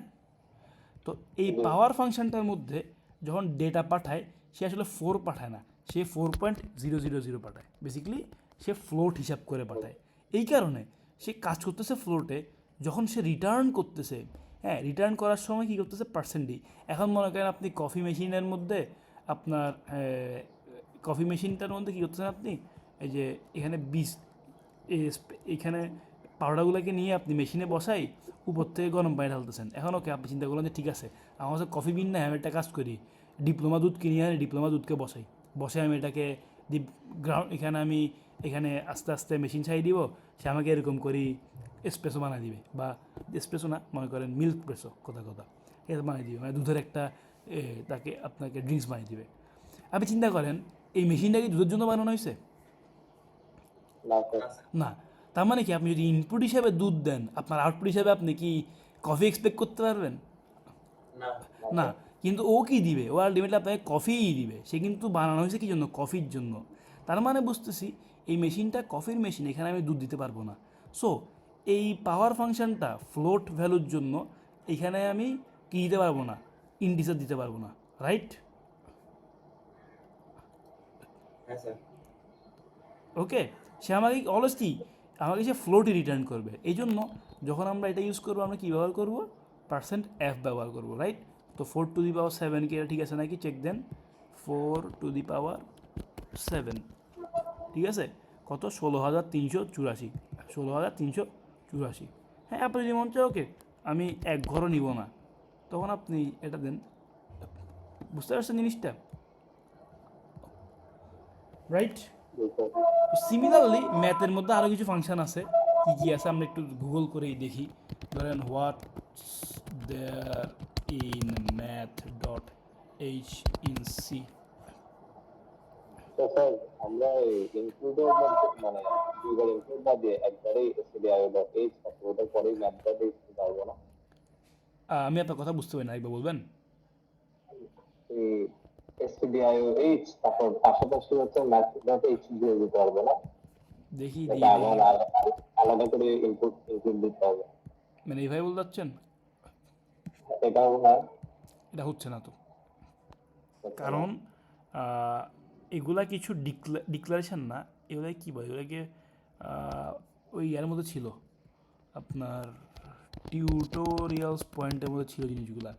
S1: তো এই পাওয়ার ফাংশনটার মধ্যে যখন ডেটা পাঠায়, সে আসলে 4 পাঠায় না, সে 4.000 পাঠায়। বেসিক্যালি সে ফ্লোট হিসাব করে পাঠায়। এই কারণে সে কাজ করতেছে ফ্লোটে। যখন সে রিটার্ন করতেছে, হ্যাঁ, রিটার্ন করার সময় কী করতেছে? পার্সেন্টেজ। এখন মনে করেন আপনি কফি মেশিনের মধ্যে আপনার কফি মেশিনটার মধ্যে কী করতেছেন আপনি? এই যে এখানে এইখানে পাউডারগুলোকে নিয়ে আপনি মেশিনে বসাই, উপর থেকে গরম পানি ঢালতেছেন। এখন ওকে, আপনি চিন্তা করলেন যে ঠিক আছে, আমার কাছে কফি বিন না, আমি একটা কাজ করি, ডিপ্লোমা দুধ কিনে আনি, ডিপ্লোমা দুধকে বসে আমি এটাকে এখানে আস্তে আস্তে মেশিন ছাই দিব, সে আমাকে এরকম করি এসপ্রেসো বানিয়ে দিবে, বা এসপ্রেসো না, মনে করেন মিল্ক প্রেসো, কথা এটা বানিয়ে দিবে, মানে দুধের একটা তাকে আপনাকে ড্রিঙ্কস বানিয়ে দিবে। আপনি চিন্তা করেন এই মেশিনটা কি দুধের জন্য বানানো হয়েছে? না। তার মানে কি, আপনি যদি ইনপুট হিসাবে দুধ দেন, আপনার আউটপুট হিসাবে আপনি কি কফি এক্সপেক্ট করতে পারবেন? না। কিন্তু ও কি দিবে? ও আলটিমেটলি আপনাকে কফিই দিবে। সে কিন্তু বানানো হয়েছে কি জন্য? কফির জন্য। তার মানে বুঝতেছি এই মেশিনটা কফির মেশিন, এখানে আমি দুধ দিতে পারবো না। সো এই পাওয়ার ফাংশনটা ফ্লোট ভ্যালুর জন্য এখানে আমি কি দিতে পারবো না? ইন্টিজার দিতে পারবো না, রাইট?
S2: হ্যাঁ স্যার।
S1: ওকে, সে আমাকে অলওয়েজ কি, আমাকে সে ফ্লোটই রিটার্ন করবে। এই জন্য যখন আমরা এটা ইউজ করবো, আমরা কী ব্যবহার করবো? %f ব্যবহার করবো, রাইট? তো 4⁷ কি এটা ঠিক আছে নাকি? চেক দেন। 4⁷, ঠিক আছে? কত? 16,384, 16,384। হ্যাঁ, আপনি যদি মন চায় ওকে আমি এক ঘরও নিব না, তখন আপনি এটা দেন। বুঝতে পারছেন জিনিসটা, রাইট? সিমিলারলি ম্যাথের মধ্যে আরও কিছু ফাংশন আছে। কী কী আছে আমরা একটু গুগল করেই দেখি। ধরেন what there in math.h in C।
S5: Sir আমরা ইনক্লুডের মধ্যে মানে দুইবার ইনক্লুড না দিয়ে একবারেই stdio.h তারপর ওটার পরেই math.h পারবো না?
S1: আমি আপনার কথা বুঝতে পারি না, একবার বলবেন?
S5: stdio.h তারপর পাশাপাশি হচ্ছে math.h দিয়ে দিতে পারবো না?
S1: দেখি
S5: এটা আমার আলাদা করে ইনক্লুড দিতে হবে?
S1: মানে এইভাবে বলতে চাচ্ছেন?
S5: এটাও না।
S1: এটা হচ্ছে না তো, কারণ এগুলা কিছু ডিক্লারেশন না, এগুলো কী বলে, এগুলোকে ওই ইয়ার মধ্যে ছিল, আপনার টিউটোরিয়ালস পয়েন্টের মধ্যে ছিল জিনিসগুলো।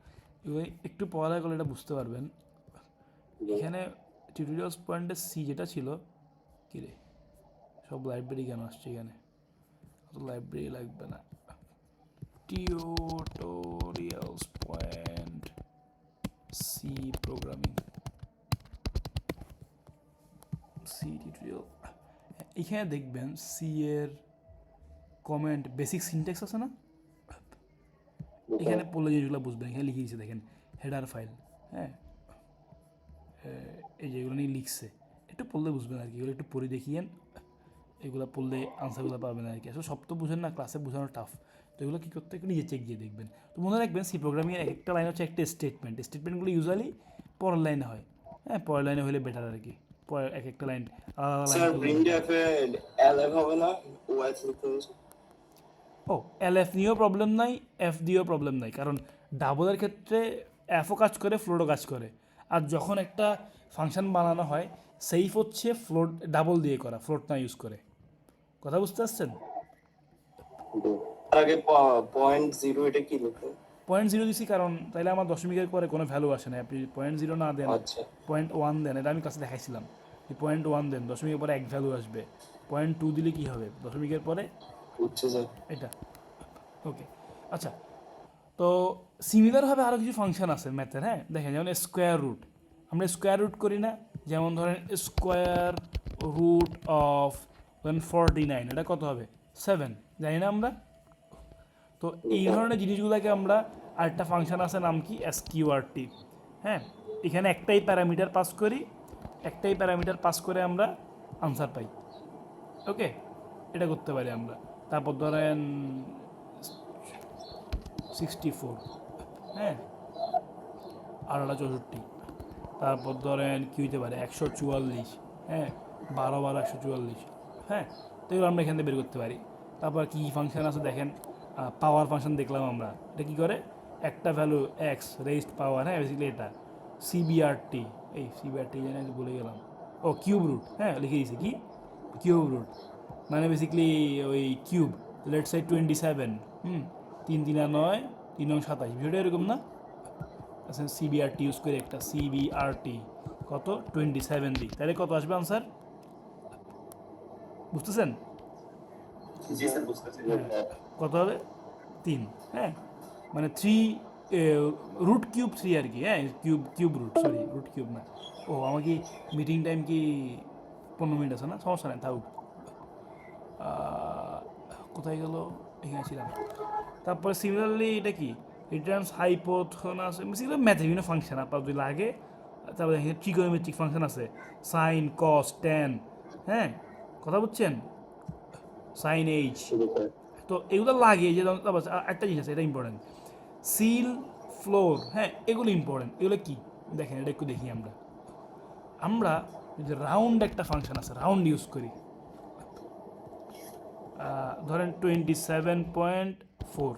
S1: এগুলো একটু পড়ালেখা করলে এটা বুঝতে পারবেন। এখানে টিউটোরিয়ালস পয়েন্টের সি যেটা ছিল, কী রে, সব লাইব্রেরি কেন আসছে এখানে? লাইব্রেরি লাগবে না, tutorials point C programming, C tutorial. এখানে দেখবেন সি এর কমেন্ট বেসিক সিনট্যাক্স আছে না, এখানে পড়লে জিনিসগুলো বুঝবেন। এখানে লিখে দিয়েছে দেখেন, হেডার ফাইল, হ্যাঁ, এই যেগুলো নিয়ে লিখছে, একটু পড়লে বুঝবেন আর কি। এগুলো একটু পড়ে দেখিয়েন, এগুলো পড়লে আনসারগুলো পাবেন আর কি। আসলে সব তো বুঝেন না, ক্লাসে বোঝানো টাফ, তো এগুলো কী করতে একটু নিজে চেক দিয়ে দেখবেন। তো মনে রাখবেন সি প্রোগ্রামিংয়ের একটা লাইন হচ্ছে একটা স্টেটমেন্টগুলো ইউজুয়ালি পরের লাইনে হয়, হ্যাঁ, পরের লাইনে হলে বেটার আর কি। এক একটা লাইন আলাদা
S4: স্যার
S1: লাইন।
S4: প্রিন্টএফ এ এলএফ হবে না, ওয়াইস লিখতে হচ্ছে।
S1: ও এলএফ নিয়েও প্রবলেম নাই, এফ দিয়েও প্রবলেম নাই, কারণ ডাবলের ক্ষেত্রে এফও কাজ করে, ফ্লোটও কাজ করে। আর যখন একটা ফাংশন বানানো হয়, সেইফ হচ্ছে ফ্লোট ডাবল দিয়ে করা, ফ্লোট না ইউজ করে। কথা বুঝতে পারছেন?
S4: তার আগে 0.0 এটা কি লিখতে?
S1: 0.0 দিছি কারণ তাইলে আমার দশমিকের পরে কোনো ভ্যালু আসে না। আপনি 0.0 না দেন,
S4: আচ্ছা
S1: 0.1 দেন, এটা আমি কাছে দেখাইছিলাম। 0.1 দেন, দশমিকের পরে এক ভ্যালু আসবে। 0.2 দিলে কি হবে, দশমিকের পরে
S4: বুঝছে স্যার।
S1: এটা। ওকে, আচ্ছা। তো সিমিলারভাবে আরও কিছু ফাংশন আছে ম্যাথের, হ্যাঁ দেখেন, যেমন স্কোয়ার রুট। আমরা স্কোয়ার রুট করি না? যেমন ধরেন স্কোয়ার রুট অফ ধরেন 49, এটা কত হবে? 7, জানি না আমরা? তো এই ধরনের জিনিসগুলোকে আমরা, আরেকটা ফাংশন আছে নাম কি, এসকিউআরটি। হ্যাঁ, এখানে একটাই প্যারামিটার পাস করি, একটাই প্যারামিটার পাস করে আমরা আনসার পাই। ওকে, এটা করতে পারি আমরা। তারপর ধরেন 64, হ্যাঁ, আর 64। তারপর ধরেন কী হইতে পারে 144, হ্যাঁ, 12 144, হ্যাঁ। তো এগুলো আমরা এখান থেকে বের করতে পারি। তারপর কী ফাংশন আছে দেখেন, পাওয়ার ফাংশন দেখলাম আমরা। এটা কী করে, একটা ভ্যালু এক্স রেইজড পাওয়ার, হ্যাঁ বেসিক্যালি এটা সিবিআরটি। এই সিবিআরটি জানি আমি ভুলে গেলাম। ও কিউব রুট, হ্যাঁ লিখে দিয়েছি কি, কিউব রুট মানে বেসিক্যালি ওই কিউব। লেট সাইড 27, 3 3 9, 3 9 27, ভিডিও এরকম না? আচ্ছা, সিবিআরটি ইউজ করে একটা সিবিআরটি কত 27 দিই, তাহলে কত আসবে আনসার, বুঝতেছেন?
S2: জি স্যার বুঝতেছি।
S1: কত হবে 3, হ্যাঁ, মানে 3 রুট কিউব 3 আর কি, হ্যাঁ, cube root, sorry root cube না। ও আমার কি মিটিং টাইম কি 15 মিনিট আছে না, সমস্যা নেই থাকুক। কোথায় গেল, এখানে ছিলাম। তারপরে সিমিলারলি এটা কি, রিটার্নস হাইপোথেনাস, বেসিক্যালি ম্যাথে বিভিন্ন ফাংশন আপনার যদি লাগে। তারপরে এখানে ট্রিগোনোমেট্রিক ফাংশন আছে, সাইন কস ট্যান, হ্যাঁ, কথা বুঝছেন, সাইন এইচ। তো এগুলো লাগে যে, তারপর একটা জিনিস আছে, এটা ইম্পর্টেন্ট, সিল ফ্লোর, হ্যাঁ এগুলো ইম্পর্টেন্ট। এগুলো কি দেখেন, এটা একটু দেখি আমরা। আমরা যে রাউন্ড একটা ফাংশন আছে, রাউন্ড ইউজ করি। ধরেন 27.4,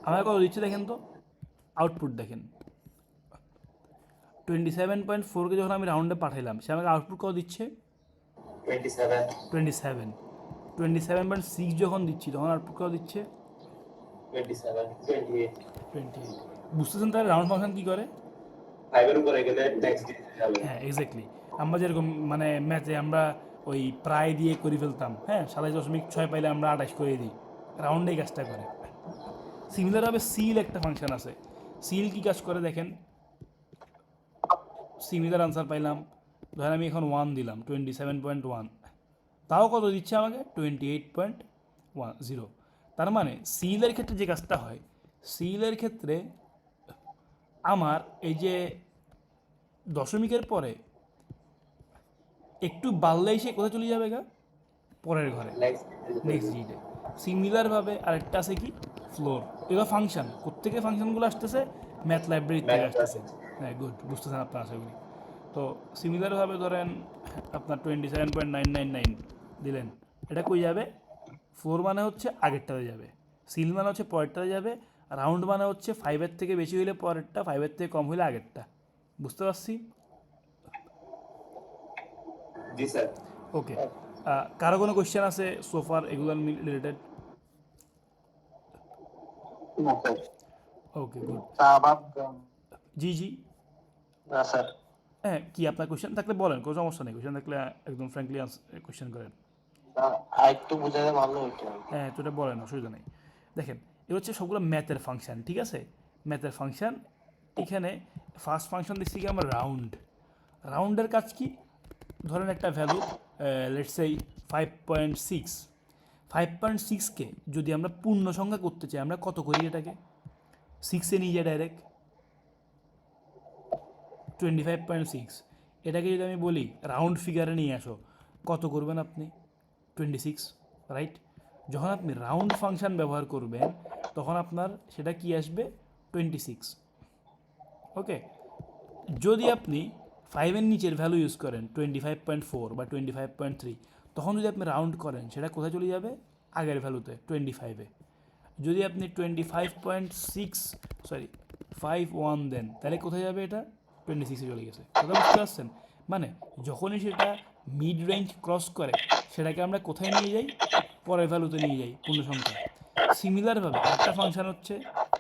S1: আমার কত দিচ্ছে দেখেন তো, আউটপুট দেখেন। 27.4কে যখন আমি রাউন্ডে পাঠাইলাম, সে আমাকে আউটপুট কত দিচ্ছে,
S2: 27
S1: 27। 27.6 যখন দিচ্ছি, তখন আউটপুট কত দিচ্ছে,
S2: 27 28।
S1: 28। বুঝতেছেন তাহলে রাউন্ড ফাংশন কী করে?
S2: 5 এর উপরে গেলে নেক্সট দিতে যাবে।
S1: হ্যাঁ এক্স্যাক্টলি, আমরা যেরকম মানে ম্যাথে আমরা ওই প্রায় দিয়ে করে ফেলতাম, হ্যাঁ 27.6 পাইলে আমরা 28 করে দিই, রাউন্ডে এই কাজটা করে। সিমিলারভাবে সিল একটা ফাংশন আছে। সিল কি কাজ করে দেখেন, সিমিলার আনসার পাইলাম। ধরেন আমি এখন 1 দিলাম, 27.1, তাও কত দিচ্ছে আমাকে, 28.10। তার মানে সিলের ক্ষেত্রে যে কাজটা হয়, সিলের ক্ষেত্রে আমার এই যে দশমিকের পরে একটু বাড়লেই সে কোথায় চলে যাবে গা, পরের ঘরে,
S2: নেক্সট
S1: নেক্সট ডিজিটে। সিমিলারভাবে আরেকটা আছে কি, ফ্লোর। এগুলো ফাংশন, কোত্থেকে ফাংশনগুলো আসতেছে, ম্যাথ লাইব্রেরি থেকে আসতেছে। হ্যাঁ গুড, বুঝতেছেন আপনার আশাগুলি। তো সিমিলারভাবে ধরেন আপনার 27.999 দিলেন, এটা কই যাবে, ফ্লোর মানে হচ্ছে আগেরটাতে যাবে, সিল মানে হচ্ছে পরেরটাতে যাবে, রাউন্ড মানে হচ্ছে 5-এর থেকে বেশি হইলে পরেরটা, 5-এর থেকে কম হইলে আগেরটা। বুঝতে পারছি?
S2: জি স্যার।
S1: ওকে, কারো কোনো কোয়েশ্চেন আছে সোফার এগুলোর রিলেটেড?
S3: না স্যার।
S1: Okay good.
S3: আবার
S1: জি জি,
S3: না স্যার।
S1: হ্যাঁ কি আপনার কোয়েশ্চেন থাকলে বলেন, কোনো সমস্যা নেই, কোয়েশ্চেন থাকলে একদম ফ্র্যাঙ্কলি কোয়েশ্চেন করেন।
S3: আর একটু বুঝালে ভালো হতো।
S1: হ্যাঁ তো এটা বলেন, অসুবিধা নেই। দেখেন এ হচ্ছে সবগুলো ম্যাথের ফাংশন, ঠিক আছে, ম্যাথের ফাংশন। এখানে ফার্স্ট ফাংশন দেখছি কি আমরা রাউন্ড। রাউন্ডের কাজ কি, ধরেন একটা ভ্যালু লেটস সেই 5.6, 5.6কে যদি আমরা পূর্ণ সংখ্যা করতে চাই, আমরা কত করি এটাকে, 6-এ নিয়ে যাই ডাইরেক্ট, 25.6। এটাকে যদি আমি বলি রাউন্ড ফিগারে নিয়ে আসো, কত করবেন আপনি, 26, রাইট? যখন আপনি রাউন্ড ফাংশন ব্যবহার করবেন, তখন আপনার সেটা কি আসবে, 26। ওকে, যদি আপনি 5-এর নিচের ভ্যালু ইউজ করেন 25.4 বা 25.3, তখন যদি আপনি রাউন্ড করেন সেটা কোথায় চলে যাবে? আগের ভ্যালুতে 25-এ। যদি আপনি 51 দেন তাহলে কোথায় যাবে? এটা 26-এ চলে গেছে। কথা বুঝতে পারছেন? মানে যখনই সেটা মিড রেঞ্জ ক্রস করে সেটাকে আমরা কোথায় নিয়ে যাই? পরের ভ্যালুতে নিয়ে যাই, পূর্ণ সংখ্যা। সিমিলারভাবে আরেকটা ফাংশন হচ্ছে,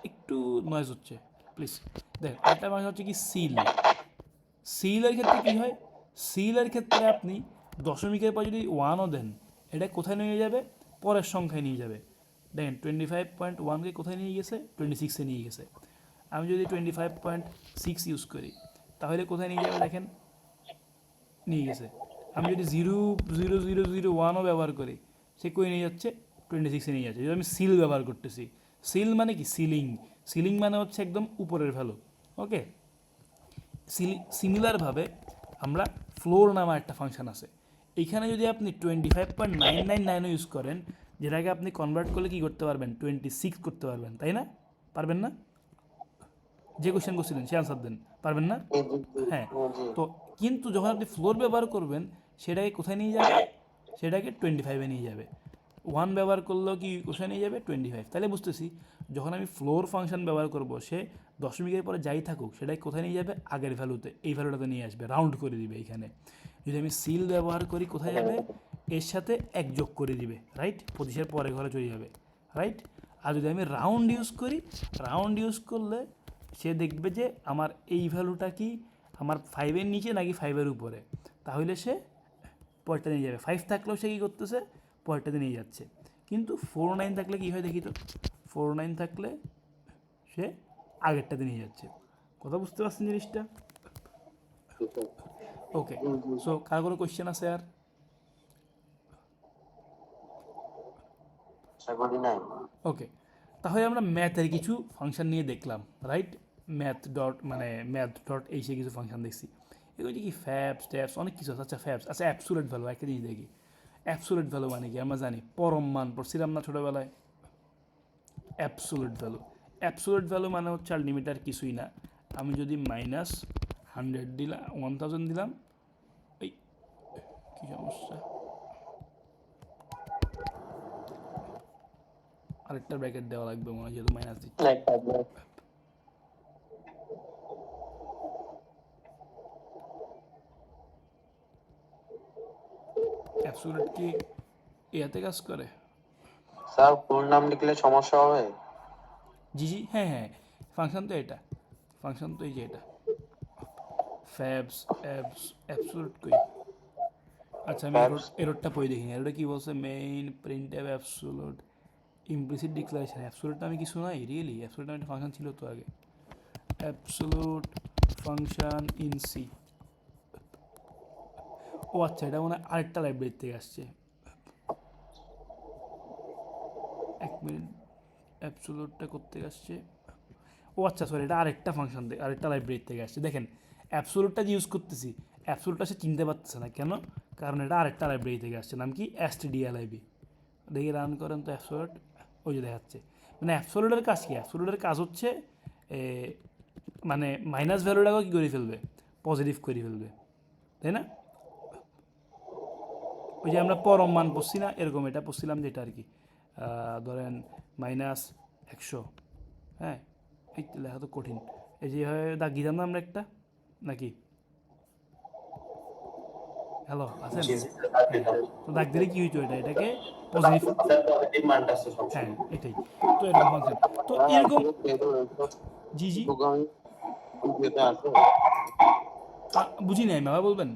S1: একটু নয়েজ হচ্ছে প্লিজ, দেখ আরেকটা ফাংশন হচ্ছে কি সিলের ক্ষেত্রে কী হয়? সিলের ক্ষেত্রে আপনি দশমিকের পর যদি 1ও দেন, এটা কোথায় নিয়ে যাবে? পরের সংখ্যায় নিয়ে যাবে। দেখেন 25.1কে কোথায় নিয়ে গেছে? 26-এ নিয়ে গেছে। আমি যদি 25.6 ইউজ করি তাহলে কোথায় নিয়ে যাবে? দেখেন নিয়ে গেছে। আমি যদি 0.0001ও ব্যবহার করি, সে কই নিয়ে যাচ্ছে? 26-এ নিয়ে যাচ্ছে। যদি আমি সিল ব্যবহার করতেছি, সিল মানে কি? সিলিং মানে হচ্ছে একদম উপরের ভ্যালু। ওকে, সিমিলারভাবে আমরা ফ্লোর নামে একটা ফাংশন আছে। এইখানে যদি আপনি 25.999ও ইউজ করেন, যেটাকে আপনি কনভার্ট করলে কী করতে পারবেন? 26 করতে পারবেন, তাই না? পারবেন না? যে কোয়েশ্চেন করছিলেন সে আনসার দেন, পারবেন না? হ্যাঁ। তো কিন্তু যখন আপনি ফ্লোর ব্যবহার করবেন সেটাকে কোথায় নিয়ে যাবে? সেটাকে 25-এ নিয়ে যাবে। 1 ব্যবহার করলেও কি কোথায় নিয়ে যাবে? 25। তাহলে বুঝতেছি যখন আমি ফ্লোর ফাংশন ব্যবহার করব, সে দশমিকের পরে যাই থাকুক সেটাকে কোথায় নিয়ে যাবে? আগের ভ্যালুতে, এই ভ্যালুটাতে নিয়ে আসবে, রাউন্ড করে দিবে এইখানে। যদি আমি সিল ব্যবহার করি কোথায় যাবে? এর সাথে 1 যোগ করে দিবে, রাইট? 25-এর পরে ঘরে চলে যাবে, রাইট? আর যদি আমি রাউন্ড ইউজ করলে সে দেখবে যে আমার এই ভ্যালুটা কি আমার 5-এর নিচে নাকি 5-এর উপরে, তাহলে সে পরেরটা নিয়ে যাবে। 5 থাকলেও সে কী করতেছে? পরেরটাতে নিয়ে যাচ্ছে। কিন্তু 49 থাকলে কী হয় দেখি তো? 49 থাকলে সে আগেরটাতে নিয়ে যাচ্ছে। কথা বুঝতে পারছেন জিনিসটা? ওকে, সো কার কোনো কোয়েশ্চেন আছে আর? ওকে, তাহলে আমরা ম্যাথের কিছু ফাংশন নিয়ে দেখলাম, রাইট? ম্যাথ ডট এই সে কিছু ফাংশন দেখছি। এগুলো কি ফ্যাবস ট্যাবস অনেক কিছু আছে। আচ্ছা ফ্যাবস, আচ্ছা অ্যাবসোলিউট ভ্যালু একটা জিনিস দেখি। অ্যাবসোলিউট ভ্যালু মানে কি? আমরা জানি পরম মান, পড়ছিলাম না ছোটোবেলায়? অ্যাবসোলিউট ভ্যালু মানে হচ্ছে আলটিমেট আর কিছুই না। আমি যদি -100 দিলাম, 1000 দিলাম, এই কী সমস্যা, আরেকটা ব্র্যাকেট দেওয়া লাগবে মনে হয়, যেহেতু মাইনাস দিচ্ছি। অ্যাবসোলিউট কি ইয়াতে কাজ করে?
S3: স্যার ফুল নাম লিখলে সমস্যা হবে?
S1: জি, হ্যাঁ, ফাংশন তো এটা, ফাংশন তো এই যে এটা ফ্যাবস অ্যাবসোলিউট কই? আচ্ছা আমি এররটা পড়ে দেখিনি। এররটা কি বলছে? Main print absolute implicit declaration. অ্যাবসোলিউটটা আমি কিছু নাই, রিয়েলি অ্যাবসোলিউট একটা ফাংশন ছিল তো আগে। Absolute function in C. ও আচ্ছা, এটা মনে হয় আরেকটা লাইব্রেরি থেকে আসছে। এক মিনিট, অ্যাবসোলিউটটা কোত্থেকে আসছে? ও আচ্ছা সরি, এটা আরেকটা ফাংশন থেকে, আরেকটা লাইব্রেরি থেকে আসছে। দেখেন অ্যাবসোলিউটটা যে ইউজ করতেছি, অ্যাবসোলিউটটা সে চিনতে পারতেছে না কেন? কারণ এটা আরেকটা লাইব্রেরি থেকে আসছে, নাম কি? stdlib। দেখি রান করেন তো অ্যাবসোলিউট, ওই যে দেখাচ্ছে। মানে অ্যাবসোলিউটের কাজ কি? অ্যাবসোলিউটের কাজ হচ্ছে মানে মাইনাস ভ্যালুটাকেও কী করে ফেলবে? পজিটিভ করে ফেলবে, তাই না? ওই যে আমরা পরম মান পড়ছি না, এরকম এটা পড়ছিলাম যেটা আর কি, ধরেন -100, হ্যাঁ, এই লেখা তো কঠিন। এই যে দাগ দিতাম না আমরা একটা, নাকি? হ্যালো আছেন? তো দাগ দিলে কি হইতো? এটাকে পজিটিভ, হ্যাঁ এটাই তো, এরকম ফাংশন তো এরকম। জি বুঝি নাই, বাবা বলবেন?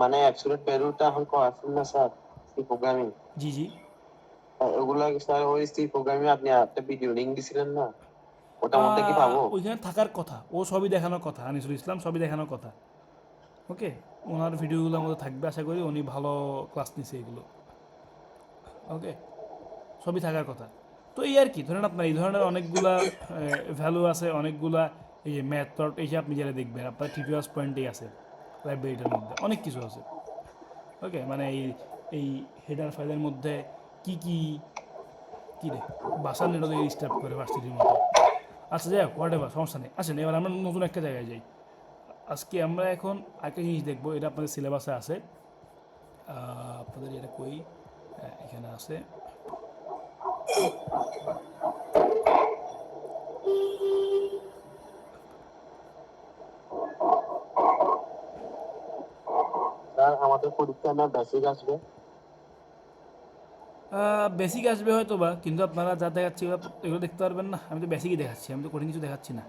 S3: মানে অ্যাবসলিউট ভ্যালুটা এখন কখন না স্যার সি প্রোগ্রামিং?
S1: জি
S3: ওগুলা স্যার ওই সি প্রোগ্রামিং আপনি একটা ভিডিও লিংক দিছিলেন না, ওটার মধ্যে কি পাবো?
S1: ওইখানে থাকার কথা, ও সবই দেখানোর কথা, আনিসুল ইসলাম সবই দেখানোর কথা। ওকে, ওনার ভিডিওগুলোর মধ্যে থাকবে আশা করি, উনি ভালো ক্লাস নিছে এগুলো। ওকে, সবই থাকার কথা। তো এই আর কি, ধরেন আপনার এই ধরনের অনেকগুলা ভ্যালু আছে, অনেকগুলা এই যে ম্যাথড, এই যে আপনি যারা দেখবেন আপনার টিপিএস পয়েন্টেই আছে লাইব্রেরিটার মধ্যে, অনেক কিছু আছে। ওকে, মানে এই হেডার ফাইলের মধ্যে কী রে বাসার নেটও ডিস্টার্ব করে ভার্সিটির মতো। আচ্ছা যাই হোক হোয়াটএভার, সমস্যা নেই। আসেন এবার আমরা নতুন একটা জায়গায় যাই। আজকে আমরা এখন একটা জিনিস দেখবো, এটা আপনাদের সিলেবাসে আছে। আপনাদের এটা কই, এখানে আছে।
S3: স্যার আমাদের পরীক্ষা না বেসিক আসবে।
S1: বেসিক আসবে হয়তো বা, কিন্তু আপনারা যা দেখাচ্ছি এগুলো দেখতে পারবেন না। আমি তো বেসিকই দেখাচ্ছি, আমি তো কঠিন কিছু দেখাচ্ছি না।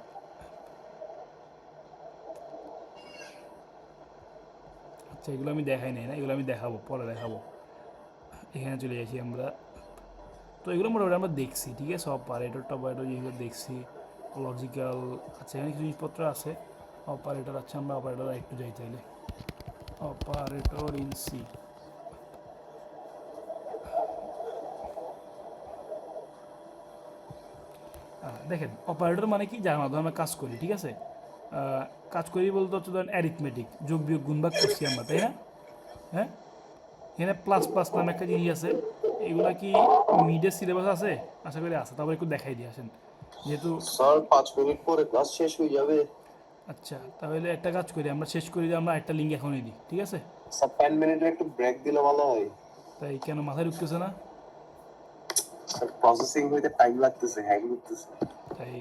S1: আচ্ছা এগুলো আমি দেখাই নাই না, এগুলো আমি দেখাবো, পরে দেখাবো। এখানে চলে যাচ্ছি আমরা। তো এগুলো মোটামুটি আমরা দেখছি, ঠিক আছে। অপারেটর টপারেটর যেগুলো দেখছি, লজিক্যাল, আচ্ছা এখানে কিছু জিনিসপত্র আছে। অপারেটর, আচ্ছা আমরা অপারেটর একটু যাই তাইলে। অপারেটর ইন সি, দেখেন অপারেটর মানে কি, যার মাধ্যমে আমরা কাজ করি, ঠিক আছে। কাজ করি বলতে হচ্ছে ধরেন অ্যারিথমেটিক, যোগ বিয়োগ গুণ ভাগ করছি আমরা, তাই না? হ্যাঁ, এখানে প্লাস প্লাস নামে একটা জিনিস আছে। এগুলা কি মিডের সিলেবাস আছে? আশা করি আছে, তারপর একটু দেখাই দিয়ে আসেন যেহেতু।
S3: স্যার 5 মিনিট পরে ক্লাস শেষ হয়ে যাবে।
S1: আচ্ছা তাহলে একটা কাজ করি, আমরা শেষ করি যে আমরা একটা লিঙ্ক এখনই দিই, ঠিক আছে।
S3: স্যার 10 মিনিটের একটু ব্রেক দিলে ভালো হয়।
S1: তাই কেন মাথায় ঢুকতেছে না?
S3: স্যার প্রসেসিং হইতে টাইম লাগতেছে, হ্যাং করতেছে।
S1: তাই